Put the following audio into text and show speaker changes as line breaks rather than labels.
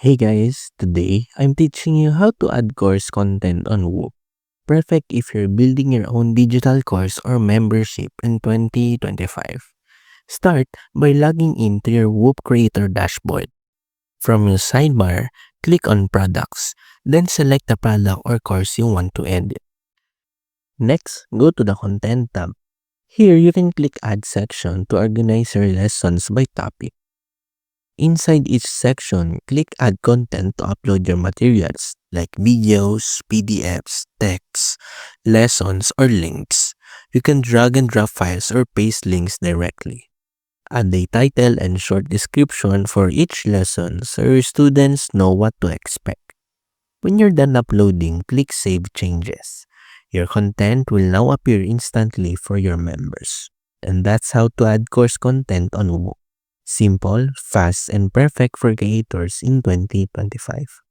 Hey guys, today I'm teaching you how to add course content on Whop. Perfect if you're building your own digital course or membership in 2025. Start by logging into your Whop Creator dashboard. From your sidebar, click on Products, then select the product or course you want to edit. Next, go to the Content tab. Here you can click Add Section to organize your lessons by topic. Inside each section, click Add Content to upload your materials like videos, PDFs, texts, lessons, or links. You can drag and drop files or paste links directly. Add a title and short description for each lesson so your students know what to expect. When you're done uploading, click Save Changes. Your content will now appear instantly for your members. And that's how to add course content on Woo. Simple, fast, and perfect for creators in 2025.